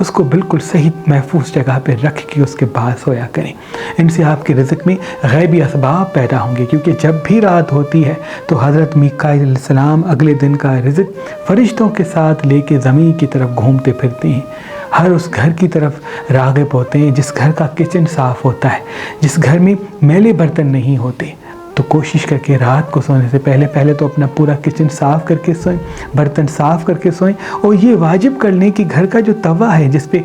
اس کو بالکل صحیح محفوظ جگہ پہ رکھ کے اس کے بعد سویا کریں۔ ان سے آپ کے رزق میں غیبی اسباب پیدا ہوں گے، کیونکہ جب بھی رات ہوتی ہے تو حضرت میکائیل علیہ السلام اگلے دن کا رزق فرشتوں کے ساتھ لے کے زمین کی طرف گھومتے پھرتے ہیں، ہر اس گھر کی طرف راغب ہوتے ہیں جس گھر کا کچن صاف ہوتا ہے، جس گھر میں میلے برتن نہیں ہوتے۔ تو کوشش کر کے رات کو سونے سے پہلے تو اپنا پورا کچن صاف کر کے سوئیں، برتن صاف کر کے سوئیں، اور یہ واجب کر لیں کہ گھر کا جو توا ہے جس پہ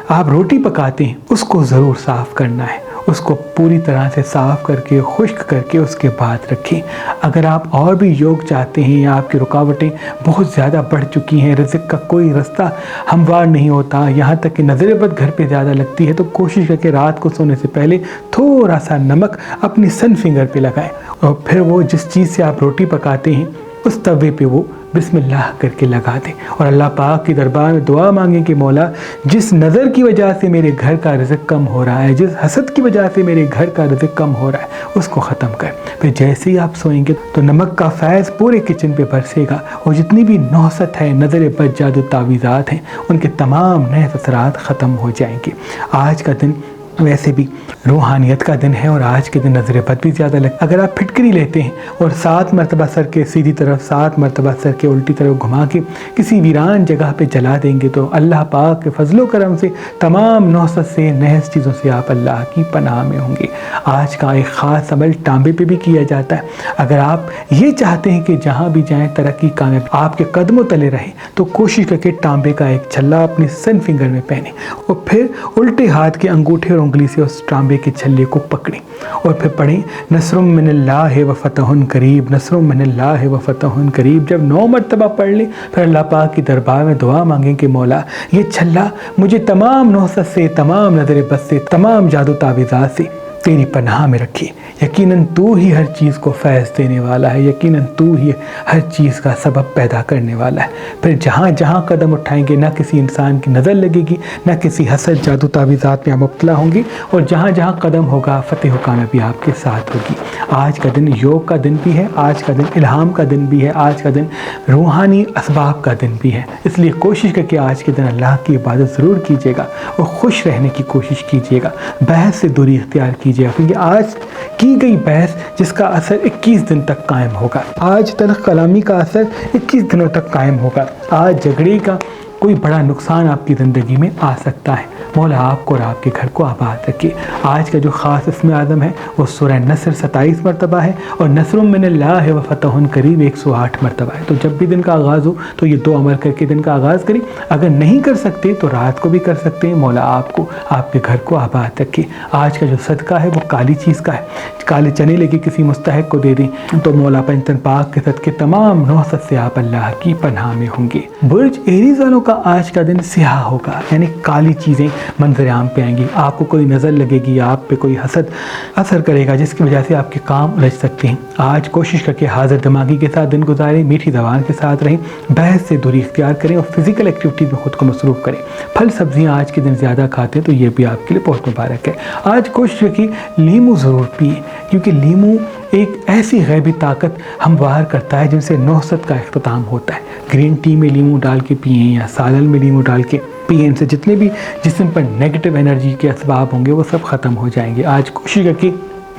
آپ روٹی پکاتے ہیں اس کو ضرور صاف کرنا ہے، اس کو پوری طرح سے صاف کر کے خشک کر کے اس کے بعد رکھیں۔ اگر آپ اور بھی یوگ چاہتے ہیں یا آپ کی رکاوٹیں بہت زیادہ بڑھ چکی ہیں، رزق کا کوئی رستہ ہموار نہیں ہوتا، یہاں تک کہ نظر بد گھر پہ زیادہ لگتی ہے، تو کوشش کر کے رات کو سونے سے پہلے تھوڑا سا نمک اپنی سن فنگر پہ لگائیں، اور پھر وہ جس چیز سے آپ روٹی پکاتے ہیں اس توے پہ وہ بسم اللہ کر کے لگا دیں، اور اللہ پاک کی دربار میں دعا مانگیں کہ مولا جس نظر کی وجہ سے میرے گھر کا رزق کم ہو رہا ہے، جس حسد کی وجہ سے میرے گھر کا رزق کم ہو رہا ہے، اس کو ختم کر۔ پھر جیسے ہی آپ سوئیں گے تو نمک کا فیض پورے کچن پہ برسے گا، اور جتنی بھی نحست ہے، نظر بد، جادو تعویذات ہیں، ان کے تمام نحس اثرات ختم ہو جائیں گے۔ آج کا دن ویسے بھی روحانیت کا دن ہے، اور آج کے دن نظر بد بھی زیادہ لگتا ہے۔ اگر آپ پھٹکری لیتے ہیں اور 7 مرتبہ سر کے سیدھی طرف، 7 مرتبہ سر کے الٹی طرف گھما کے کسی ویران جگہ پہ جلا دیں گے تو اللہ پاک کے فضل و کرم سے تمام نحست سے، نحس چیزوں سے آپ اللہ کی پناہ میں ہوں گے۔ آج کا ایک خاص عمل ٹانبے پہ بھی کیا جاتا ہے۔ اگر آپ یہ چاہتے ہیں کہ جہاں بھی جائیں ترقی کامیاب آپ کے قدموں تلے رہیں، تو کوشش کر کے ٹانبے کا ایک چھلا اپنی سن فنگر میں پہنیں، اور پھر الٹے ہاتھ کے انگوٹھے اور انگلی سے اس ٹانبے کے چھلے کو پکڑیں، اور پھر پڑھیں نصر من اللہ و فتح قریب، نصر من اللہ و فتح قریب۔ جب 9 مرتبہ پڑھ لیں پھر اللہ پاک کی دربار میں دعا مانگیں کہ مولا یہ چھلا مجھے تمام نحست سے، تمام نظر بد سے، تمام جادو تعویذات سے تیری پناہ میں رکھے۔ یقیناً تو ہی ہر چیز کو فیض دینے والا ہے، یقیناً تو ہی ہر چیز کا سبب پیدا کرنے والا ہے۔ پھر جہاں جہاں قدم اٹھائیں گے نہ کسی انسان کی نظر لگے گی، نہ کسی حسد جادو تعویذات میں آپ مبتلا ہوں گے، اور جہاں جہاں قدم ہوگا فتح و کامیابی آپ کے ساتھ ہوگی۔ آج کا دن یوگ کا دن بھی ہے، آج کا دن الہام کا دن بھی ہے، آج کا دن روحانی اسباب کا دن بھی ہے، اس لیے کوشش کر کے آج کے دن اللہ کی عبادت ضرور کیجیے گا، اور خوش رہنے کی کوشش کیجیے گا، بحث سے دوری اختیار کیجیے گا، کیونکہ آج کی گئی بحث جس کا اثر 21 دن تک قائم ہوگا، آج تلخ کلامی کا اثر 21 دنوں تک قائم ہوگا، آج جھگڑے کا کوئی بڑا نقصان آپ کی زندگی میں آ سکتا ہے۔ مولا آپ کو اور آپ کے گھر کو آباد رکھے۔ آج کا جو خاص اسم اعظم ہے وہ سورہ نصر 27 مرتبہ ہے، اور نصر من اللہ و فتح قریب 108 مرتبہ ہے۔ تو جب بھی دن کا آغاز ہو تو یہ 2 عمل کر کے دن کا آغاز کریں، اگر نہیں کر سکتے تو رات کو بھی کر سکتے ہیں۔ مولا آپ کو، آپ کے گھر کو آباد رکھے۔ آج کا جو صدقہ ہے وہ کالی چیز کا ہے، کالے چنے لے کے کسی مستحق کو دے دیں تو مولا پنجتن پاک کے صدقے تمام نحست سے آپ اللہ کی پناہ میں ہوں گے۔ برج ایریز والوں کا آج کا دن سیاہ ہوگا، یعنی کالی چیزیں منظر عام پہ آئیں گی، آپ کو کوئی نظر لگے گی، آپ پہ کوئی حسد اثر کرے گا جس کی وجہ سے آپ کے کام الجھ سکتے ہیں۔ آج کوشش کر کے حاضر دماغی کے ساتھ دن گزاریں، میٹھی زبان کے ساتھ رہیں، بحث سے دوری اختیار کریں، اور فزیکل ایکٹیویٹی میں خود کو مصروف کریں۔ پھل سبزیاں آج کے دن زیادہ کھاتے ہیں تو یہ بھی آپ کے لیے بہت مبارک ہے۔ آج کوشش کر کے لیمو ضرور پئیں، کیونکہ لیمو ایک ایسی غیبی طاقت ہموار کرتا ہے جن سے نحست کا اختتام ہوتا ہے۔ گرین ٹی میں لیمو ڈال کے پئیں یا سالن میں لیمو ڈال کے پئیں، ان سے جتنے بھی جسم پر نیگیٹو انرجی کے اسباب ہوں گے وہ سب ختم ہو جائیں گے۔ آج کوشش کر کے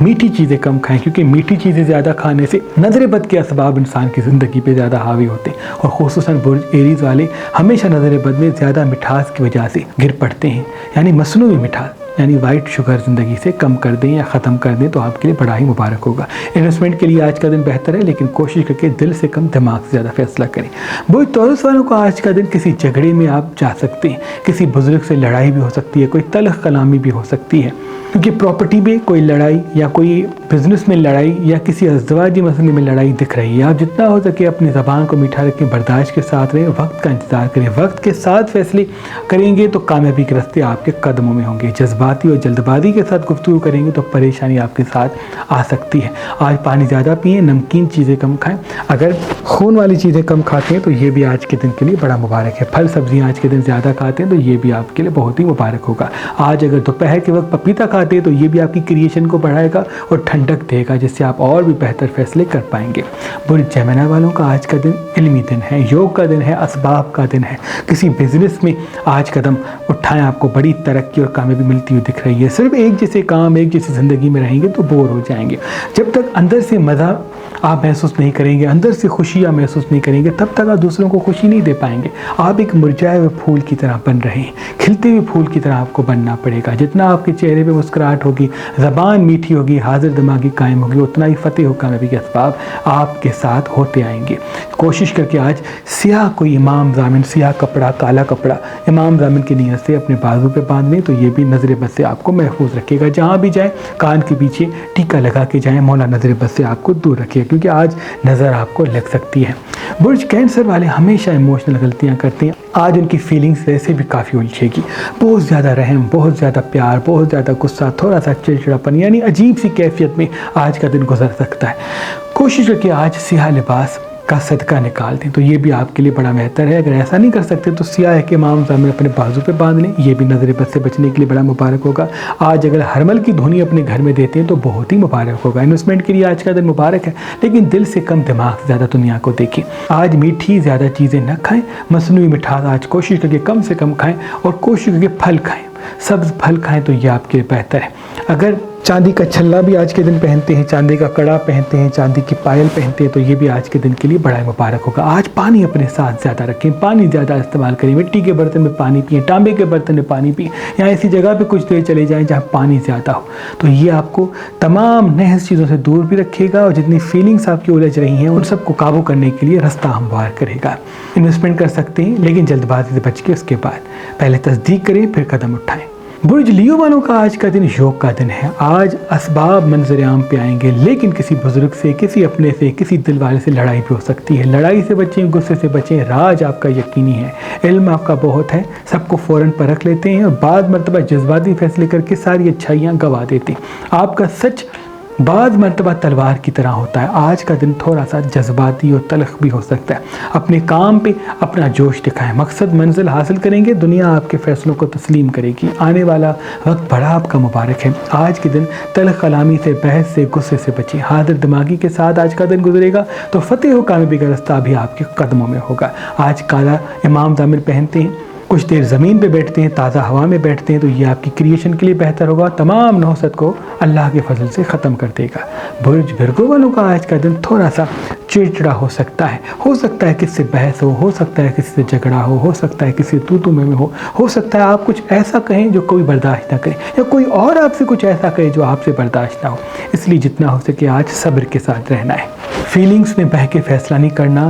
میٹھی چیزیں کم کھائیں، کیونکہ میٹھی چیزیں زیادہ کھانے سے نظر بد کے اسباب انسان کی زندگی پہ زیادہ حاوی ہوتے ہیں، اور خصوصاً برج ایریز والے ہمیشہ نظر بد میں زیادہ مٹھاس کی وجہ سے گر پڑتے ہیں، یعنی مصنوعی مٹھاس، یعنی وائٹ شوگر زندگی سے کم کر دیں یا ختم کر دیں تو آپ کے لیے بڑا ہی مبارک ہوگا۔ انویسٹمنٹ کے لیے آج کا دن بہتر ہے، لیکن کوشش کر کے دل سے کم دماغ سے زیادہ فیصلہ کریں۔ برج توروس والوں کو آج کا دن کسی جھگڑے میں آپ جا سکتے ہیں، کسی بزرگ سے لڑائی بھی ہو سکتی ہے، کوئی تلخ کلامی بھی ہو سکتی ہے، کیونکہ پراپرٹی میں کوئی لڑائی یا کوئی بزنس میں لڑائی یا کسی ازدواجی مسئلے میں لڑائی دکھ رہی ہے۔ آپ جتنا ہو سکے اپنی زبان کو میٹھا رکھیں، برداشت کے ساتھ رہیں، وقت کا انتظار کریں، وقت کے ساتھ فیصلے کریں گے تو کامیابی کے راستے آپ کے قدموں میں ہوں گے۔ جذباتی اور جلد بازی کے ساتھ گفتگو کریں گے تو پریشانی آپ کے ساتھ آ سکتی ہے۔ آج پانی زیادہ پئیں، نمکین چیزیں کم کھائیں، اگر خون والی چیزیں کم کھاتے ہیں تو یہ بھی آج کے دن کے لیے بڑا مبارک ہے۔ پھل سبزیاں آج کے دن زیادہ کھاتے ہیں تو یہ بھی آپ کے لیے بہت ہی مبارک ہوگا۔ آج اگر دوپہر کے وقت پپیتا کھاتے ہیں تو یہ بھی آپ کی کریشن کو بڑھائے گا اور ٹھنڈک دے گا، جس سے آپ اور بھی بہتر فیصلے کر پائیں گے۔ برج جیمنا والوں کا آج کا دن علمی دن ہے، یوگ کا دن ہے، اسباب کا دن ہے۔ کسی بزنس میں آج قدم اٹھائیں، آپ کو بڑی ترقی اور کامیابی ملتی ہوئی دکھ رہی ہے۔ صرف ایک جیسے کام، ایک جیسی زندگی میں رہیں گے تو بور ہو جائیں گے۔ جب تک اندر سے مزہ آپ محسوس نہیں کریں گے، اندر سے خوشیاں محسوس نہیں کریں گے، تب تک آپ دوسروں کو خوشی نہیں دے پائیں گے۔ آپ ایک مرجھائے ہوئے پھول کی طرح بن رہے ہیں، کھلتے ہوئے پھول کی طرح آپ کو بننا پڑے گا۔ جتنا آپ کے چہرے پہ مسکراہٹ ہوگی، زبان میٹھی ہوگی، حاضر دماغی قائم ہوگی، اتنا ہی فتح و کامیابی کے اسباب آپ کے ساتھ ہوتے آئیں گے۔ کوشش کر کے آج سیاہ کوئی امام ضامن، سیاہ کپڑا، کالا کپڑا امام ضامن کی نیت سے اپنے بازو پہ باندھ لیں تو یہ بھی نظر بد سے آپ کو محفوظ رکھے گا۔ جہاں بھی جائیں کان کے پیچھے ٹیکا لگا کے جائیں، مولا نظر بد سے آپ کو دور رکھے گا، کیونکہ آج نظر آپ کو لگ سکتی ہے۔ برج کینسر والے ہمیشہ ایموشنل غلطیاں کرتے ہیں، آج ان کی فیلنگز ویسے بھی کافی الجھے گی۔ بہت زیادہ رحم، بہت زیادہ پیار، بہت زیادہ غصہ، تھوڑا سا چڑچڑاپن، یعنی عجیب سی کیفیت میں آج کا دن گزر سکتا ہے۔ کوشش کر کے آج سیاہ لباس کا صدقہ نکال دیں تو یہ بھی آپ کے لیے بڑا بہتر ہے۔ اگر ایسا نہیں کر سکتے تو سیاہ ایک امام ضامن اپنے بازو پہ باندھ لیں، یہ بھی نظر بد سے بچنے کے لیے بڑا مبارک ہوگا۔ آج اگر ہرمل کی دھونی اپنے گھر میں دیتے ہیں تو بہت ہی مبارک ہوگا۔ انویسٹمنٹ کے لیے آج کا دن مبارک ہے، لیکن دل سے کم دماغ سے زیادہ دنیا کو دیکھیں۔ آج میٹھی زیادہ چیزیں نہ کھائیں، مصنوعی مٹھاس آج کوشش کر کے کم سے کم کھائیں، اور کوشش کر کے پھل کھائیں، سبز پھل کھائیں تو یہ آپ کے لیے بہتر ہے۔ اگر چاندی کا چھلا بھی آج کے دن پہنتے ہیں، چاندی کا کڑا پہنتے ہیں، چاندی کی پائل پہنتے ہیں تو یہ بھی آج کے دن کے لیے بڑا مبارک ہوگا۔ آج پانی اپنے ساتھ زیادہ رکھیں، پانی زیادہ استعمال کریں، مٹی کے برتن میں پانی پئیں، تانبے کے برتن میں پانی پئیں، یا ایسی جگہ پہ کچھ دیر چلے جائیں جہاں پانی زیادہ ہو، تو یہ آپ کو تمام نحس چیزوں سے دور بھی رکھے گا، اور جتنی فیلنگس آپ کی الجھ رہی ہیں ان سب کو قابو کرنے کے لیے رستہ ہموار کرے گا۔ انویسٹمنٹ کر سکتے ہیں لیکن جلد بازی سے بچ کے اس کے بعد پہلے تصدیق کریں پھر قدم اٹھائیں۔ برج لیو والوں کا آج کا دن یوگ کا دن ہے۔ آج اسباب منظر عام پہ آئیں گے، لیکن کسی بزرگ سے، کسی اپنے سے، کسی دل والے سے لڑائی بھی ہو سکتی ہے۔ لڑائی سے بچیں، غصے سے بچیں۔ راج آپ کا یقینی ہے، علم آپ کا بہت ہے، سب کو فوراً پرکھ لیتے ہیں، اور بعض مرتبہ جذباتی فیصلے کر کے ساری اچھائیاں گوا دیتے ہیں۔ آپ کا سچ بعض مرتبہ تلوار کی طرح ہوتا ہے۔ آج کا دن تھوڑا سا جذباتی اور تلخ بھی ہو سکتا ہے۔ اپنے کام پہ اپنا جوش دکھائیں، مقصد منزل حاصل کریں گے، دنیا آپ کے فیصلوں کو تسلیم کرے گی۔ آنے والا وقت بڑا آپ کا مبارک ہے۔ آج کے دن تلخ کلامی سے، بحث سے، غصے سے بچیں۔ حاضر دماغی کے ساتھ آج کا دن گزرے گا تو فتح و کامیابی کا رستہ بھی آپ کے قدموں میں ہوگا۔ آج کالا امام ضامن پہنتے ہیں، کچھ دیر زمین پہ بیٹھتے ہیں، تازہ ہوا میں بیٹھتے ہیں تو یہ آپ کی کریشن کے لیے بہتر ہوگا، تمام نحوست کو اللہ کے فضل سے ختم کر دے گا۔ برج بھرگو والوں کا آج کا دن تھوڑا سا چڑچڑا ہو سکتا ہے کس سے بحث ہو سکتا ہے کسی سے جھگڑا ہو سکتا ہے کسی سے میں ہو سکتا ہے آپ کچھ ایسا کہیں جو کوئی برداشت نہ کرے، یا کوئی اور آپ سے کچھ ایسا کہے جو آپ سے برداشت نہ ہو۔ اس لیے جتنا ہو سکے آج صبر کے ساتھ رہنا ہے، فیلنگز میں بہہ کے فیصلہ نہیں کرنا،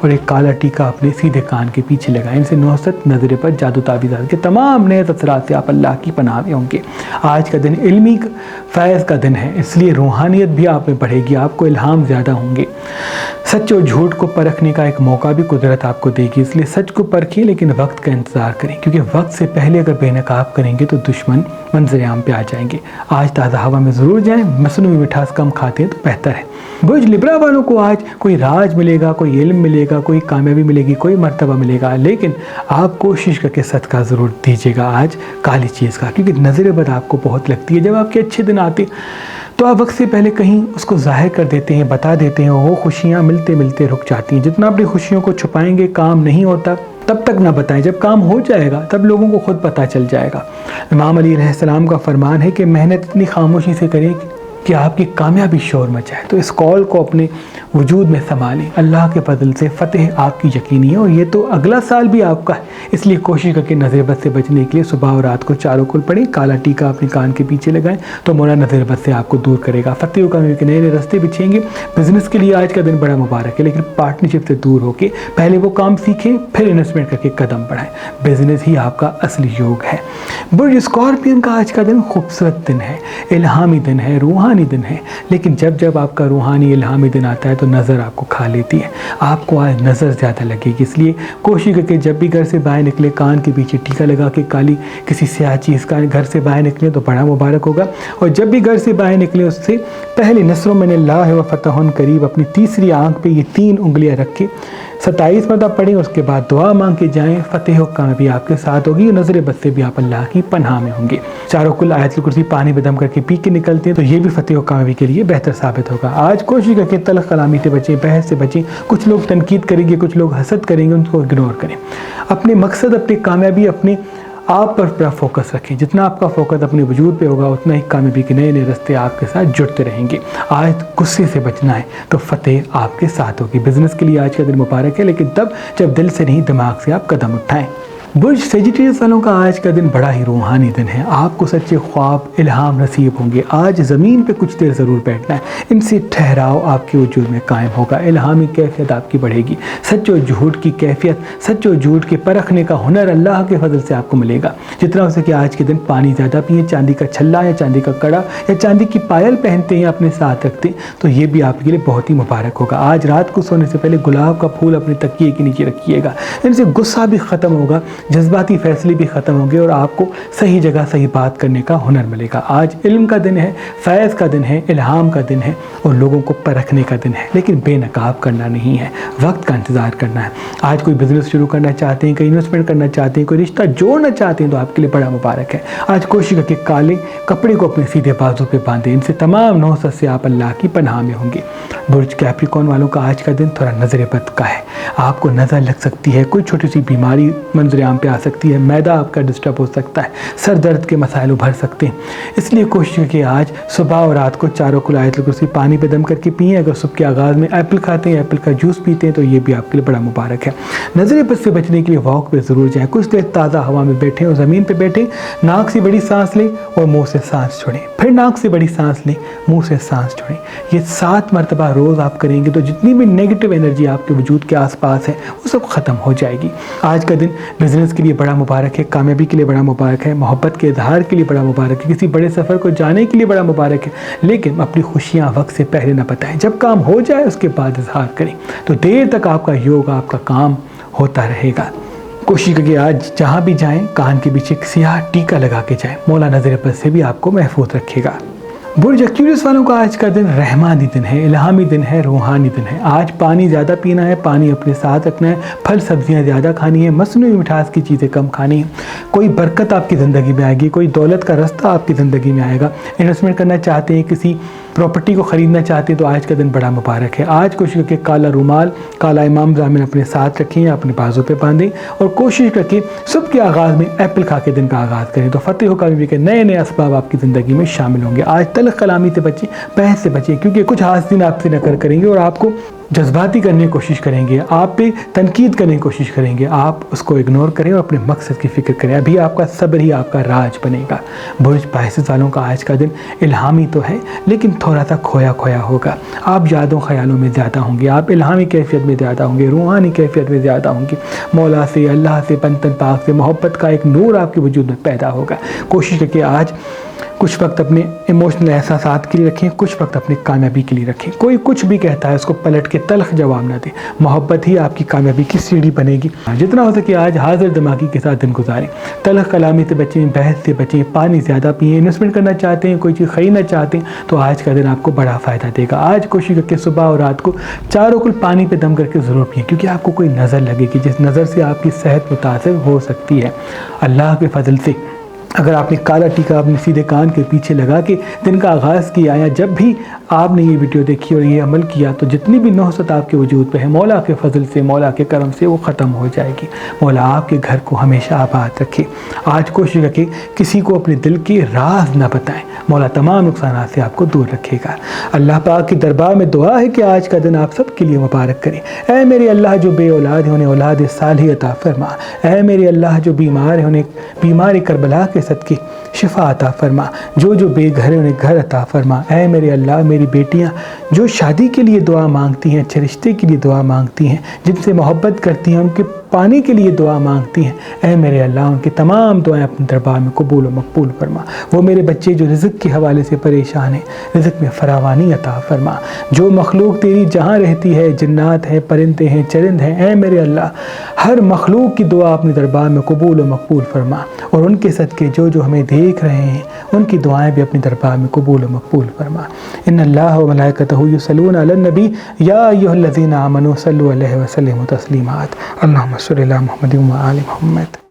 اور ایک کالا ٹیکا اپنے سیدھے کان کے پیچھے لگائیں۔ ان سے نحوست، نظر پر، جادو تعویذات کے تمام نئے اثرات سے آپ اللہ کی پناہ میں ہوں گے۔ آج کا دن علمی فیض کا دن ہے، اس لیے روحانیت بھی آپ میں بڑھے گی، آپ کو الہام زیادہ ہوں گے۔ سچ اور جھوٹ کو پرکھنے کا ایک موقع بھی قدرت آپ کو دے گی، اس لیے سچ کو پرکھیں لیکن وقت کا انتظار کریں، کیونکہ وقت سے پہلے اگر بے نقاب کریں گے تو دشمن منظر عام پہ آ جائیں گے۔ آج تازہ ہوا میں ضرور جائیں، مصنوعی مٹھاس کم کھاتے ہیں تو بہتر ہے۔ برج لبرا والوں کو آج کوئی راج ملے گا، کوئی علم ملے گا، کوئی کامیابی ملے گی، کوئی مرتبہ ملے گا، لیکن آپ کوشش کر کے صدقہ ضرور دیجیے گا آج کالی چیز کا، کیونکہ نظر بد آپ کو بہت لگتی ہے۔ جب آپ کے اچھے دن آتے تو آپ وقت سے پہلے کہیں اس کو ظاہر کر دیتے ہیں، بتا دیتے ہیں، وہ خوشیاں ملتے ملتے رک جاتی ہیں۔ جتنا اپنی خوشیوں کو چھپائیں گے، کام نہیں ہوتا تب تک نہ بتائیں، جب کام ہو جائے گا تب لوگوں کو خود پتہ چل جائے گا۔ امام علی علیہ السلام کا فرمان ہے کہ محنت اتنی خاموشی سے کریں کہ آپ کی کامیابی شور مچائے، تو اس قول کو اپنے وجود میں سنبھالیں۔ اللہ کے فضل سے فتح آپ کی یقینی ہے، اور یہ تو اگلا سال بھی آپ کا ہے، اس لیے کوشش کر کے نظر بد سے بچنے کے لیے صبح اور رات کو چاروں کل پڑھیں، کالا ٹیکا اپنے کان کے پیچھے لگائیں تو مولا نظر بد سے آپ کو دور کرے گا۔ فتح و کامیابی کے نئے نئے راستے بچھیں گے۔ بزنس کے لیے آج کا دن بڑا مبارک ہے، لیکن پارٹنرشپ سے دور ہو کے پہلے وہ کام سیکھیں، پھر انویسٹمنٹ کر کے قدم بڑھائیں۔ بزنس ہی آپ کا اصلی یوگ ہے۔ برج اسکارپین کا آج کا دن خوبصورت دن ہے، الہامی دن ہے، روحانی دن ہے، لیکن جب آپ کا روحانی الہامی دن آتا ہے تو نظر آپ کو کھا لیتی ہے۔ آپ کو آج نظر زیادہ لگے گی، اس لیے کوشش کر کے جب بھی گھر سے باہر نکلے کان کے پیچھے ٹیکا لگا کے کالی کسی سیاہ چیز کا گھر سے باہر نکلے تو بڑا مبارک ہوگا۔ اور جب بھی گھر سے باہر نکلے اس سے پہلے نصر من اللہ و فتح قریب اپنی تیسری آنکھ پہ یہ 3 انگلیاں رکھ کے 27 مرتبہ پڑھیں، اس کے بعد دعا مانگ کے جائیں، فتح و کامیابی آپ کے ساتھ ہوگی، نظر بد سے بھی آپ اللہ کی پناہ میں ہوں گے۔ چاروں کل آیت الکرسی پانی میں دم کر کے پی کے نکلتے ہیں تو یہ بھی فتح و کامیابی کے لیے بہتر ثابت ہوگا۔ آج کوشش کر کے تلخ کلامی سے بچیں، بحث سے بچیں۔ کچھ لوگ تنقید کریں گے، کچھ لوگ حسد کریں گے، ان کو اگنور کریں۔ اپنے مقصد، اپنی کامیابی، اپنے آپ پر پورا فوکس رکھیں۔ جتنا آپ کا فوکس اپنے وجود پہ ہوگا اتنا ہی کامیابی کے نئے نئے راستے آپ کے ساتھ جڑتے رہیں گے۔ آج غصے سے بچنا ہے تو فتح آپ کے ساتھ ہوگی۔ بزنس کے لیے آج کا دن مبارک ہے، لیکن تب جب دل سے نہیں دماغ سے آپ قدم اٹھائیں۔ برج سیجیٹیریس والوں کا آج کا دن بڑا ہی روحانی دن ہے۔ آپ کو سچے خواب، الہام نصیب ہوں گے۔ آج زمین پہ کچھ دیر ضرور بیٹھنا ہے، ان سے ٹھہراؤ آپ کے وجود میں قائم ہوگا۔ الہامی کیفیت آپ کی بڑھے گی۔ سچ و جھوٹ کی کیفیت، سچ و جھوٹ کے پرکھنے کا ہنر اللہ کے فضل سے آپ کو ملے گا۔ جتنا ہو سکے آج کے دن پانی زیادہ پئیں، چاندی کا چھلا یا چاندی کا کڑا یا چاندی کی پائل پہنتے ہیں یا اپنے ساتھ رکھتے ہیں تو یہ بھی آپ کے لیے بہت ہی مبارک ہوگا۔ آج رات کو سونے سے پہلے گلاب کا پھول اپنے تکیے کے نیچے رکھیے گا، ان سے غصہ بھی ختم ہوگا، جذباتی فیصلے بھی ختم ہوں گے اور آپ کو صحیح جگہ صحیح بات کرنے کا ہنر ملے گا۔ آج علم کا دن ہے، فیض کا دن ہے، الہام کا دن ہے اور لوگوں کو پرکھنے کا دن ہے، لیکن بے نقاب کرنا نہیں ہے، وقت کا انتظار کرنا ہے۔ آج کوئی بزنس شروع کرنا چاہتے ہیں، کوئی انویسٹمنٹ کرنا چاہتے ہیں، کوئی رشتہ جوڑنا چاہتے ہیں تو آپ کے لیے بڑا مبارک ہے۔ آج کوشش کر کے کالے کپڑے کو اپنے سیدھے بازو پہ باندھیں، ان سے تمام نحوست سے آپ اللہ کی پناہ میں ہوں گے۔ برج کیپریکارن والوں کا آج کا دن تھوڑا نظر بد کا ہے۔ آپ کو نظر لگ سکتی ہے، کوئی چھوٹی سی بیماری منظر عام پہ آ سکتی ہے، معدہ آپ کا ڈسٹرب ہو سکتا ہے، سر درد کے مسائل ابھر سکتے ہیں۔ اس لیے کوشش کہ آج صبح اور رات کو چاروں کل آیت الکرسی پانی پہ دم کر کے پئیں۔ اگر صبح کے آغاز میں ایپل کھاتے ہیں، ایپل کا جوس پیتے ہیں تو یہ بھی آپ کے لیے بڑا مبارک ہے۔ نظر بد سے بچنے کے لیے واک پہ ضرور جائیں، کچھ دیر تازہ ہوا میں بیٹھیں اور زمین پہ بیٹھیں، ناک سے بڑی سانس لیں اور منہ سے سانس چھوڑیں، پھر ناک سے بڑی سانس لیں، منہ سے سانس چھوڑیں۔ یہ 7 مرتبہ روز آپ کریں گے تو جتنی بھی نیگیٹو انرجی آپ کے وجود کے آس پاس ہے وہ سب ختم ہو جائے گی۔ آج کا دن بزنس کے لیے بڑا مبارک ہے، کامیابی کے لیے بڑا مبارک ہے، محبت کے اظہار کے لیے بڑا مبارک ہے، کسی بڑے سفر کو جانے کے لیے بڑا مبارک ہے، لیکن اپنی خوشیاں وقت سے پہلے نہ بتائیں۔ جب کام ہو جائے اس کے بعد اظہار کریں تو دیر تک آپ کا یوگ، آپ کا کام ہوتا رہے گا۔ کوشش کریں آج جہاں بھی جائیں کان کے پیچھے ایک سیاہ ٹیکا لگا کے جائیں، مولا نظر بد سے بھی آپ کو محفوظ رکھے گا۔ برج ایکویریس والوں کا آج کا دن رحمانی دن ہے، الہامی دن ہے، روحانی دن ہے۔ آج پانی زیادہ پینا ہے، پانی اپنے ساتھ رکھنا ہے، پھل سبزیاں زیادہ کھانی ہے، مصنوعی مٹھاس کی چیزیں کم کھانی ہیں۔ کوئی برکت آپ کی زندگی میں آئے گی، کوئی دولت کا رستہ آپ کی زندگی میں آئے گا۔ انویسٹمنٹ کرنا چاہتے ہیں، کسی پراپرٹی کو خریدنا چاہتے ہیں تو آج کا دن بڑا مبارک ہے۔ آج کوشش کر کے کالا رومال، کالا امام ضامن اپنے ساتھ رکھیں یا اپنے بازو پہ باندھیں اور کوشش کر کے صبح کے آغاز میں ایپل کھا کے دن کا آغاز کریں تو فتح و کامیابی کے نئے نئے اسباب آپ کی زندگی میں شامل ہوں گے۔ آج تلخ کلامی سے بچیں، بحث سے بچیں، کیونکہ کچھ حاسدین آپ سے نکر کریں گے اور آپ کو جذباتی کرنے کی کوشش کریں گے، آپ پہ تنقید کرنے کی کوشش کریں گے۔ آپ اس کو اگنور کریں اور اپنے مقصد کی فکر کریں، ابھی آپ کا صبر ہی آپ کا راج بنے گا۔ برج پائسس والوں کا آج کا دن الہامی تو ہے لیکن تھوڑا سا کھویا کھویا ہوگا۔ آپ یادوں خیالوں میں زیادہ ہوں گے، آپ الہامی کیفیت میں زیادہ ہوں گے، روحانی کیفیت میں زیادہ ہوں گے۔ مولا سے، اللہ سے، بندن پاک سے محبت کا ایک نور آپ کے وجود میں پیدا ہوگا۔ کوشش کریں کہ آج کچھ وقت اپنے ایموشنل احساسات کے لیے رکھیں، کچھ وقت اپنی کامیابی کے لیے رکھیں۔ کوئی کچھ بھی کہتا ہے اس کو پلٹ کے تلخ جواب نہ دیں، محبت ہی آپ کی کامیابی کی سیڑھی بنے گی۔ جتنا ہو سکے آج حاضر دماغی کے ساتھ دن گزاریں، تلخ کلامی سے بچیں، بحث سے بچیں، پانی زیادہ پئیں۔ انویسٹمنٹ کرنا چاہتے ہیں، کوئی چیز خریدنا چاہتے ہیں تو آج کا دن آپ کو بڑا فائدہ دے گا۔ آج کوشش کر کے صبح اور رات کو چاروں کل پانی پہ دم کر کے ضرور پئیں، کیونکہ آپ کو کوئی نظر لگے گی جس نظر سے آپ کی صحت متاثر ہو سکتی ہے۔ اللہ کے فضل سے اگر آپ نے کالا ٹیکا اپنے سیدھے کان کے پیچھے لگا کے دن کا آغاز کیا یا جب بھی آپ نے یہ ویڈیو دیکھی اور یہ عمل کیا تو جتنی بھی نحوست آپ کے وجود پہ ہے مولا کے فضل سے، مولا کے کرم سے وہ ختم ہو جائے گی۔ مولا آپ کے گھر کو ہمیشہ آباد رکھے۔ آج کوشش رکھیں کسی کو اپنے دل کے راز نہ بتائیں، مولا تمام نقصانات سے آپ کو دور رکھے گا۔ اللہ پاک کے دربار میں دعا ہے کہ آج کا دن آپ سب کے لیے مبارک کرے۔ اے میرے اللہ جو بے اولاد ہیں انہیں اولاد صالح عطا فرما، اے میرے اللہ جو بیمار ہیں انہیں بیمار کربلا کے صدقے شفا عطا فرما، جو بے گھر ہیں انہیں گھر عطا فرما۔ اے میرے اللہ میری بیٹیاں جو شادی کے لیے دعا مانگتی ہیں، اچھے رشتے کے لیے دعا مانگتی ہیں، جن سے محبت کرتی ہیں، ان کے پانے کے لیے دعا مانگتی ہیں، اے میرے اللہ ان کی تمام دعائیں اپنے دربار میں قبول و مقبول فرما۔ وہ میرے بچے جو رزق کے حوالے سے پریشان ہیں، رزق میں فراوانی عطا فرما۔ جو مخلوق تیری جہاں رہتی ہے، جنات ہیں، پرندے ہیں، چرند ہیں، اے میرے اللہ ہر مخلوق کی دعا اپنے دربار میں قبول و مقبول فرما، اور ان کے صدقے جو ہمیں دیکھ رہے ہیں ان کی دعائیں بھی اپنے دربار میں قبول و مقبول فرما۔ ان اللہ و ملائکتہ یصلون علی النبی یا ایھا الذین آمنوا صلوا علیہ وسلموا تسلیما۔ اللہم صل علی محمد و آل محمد۔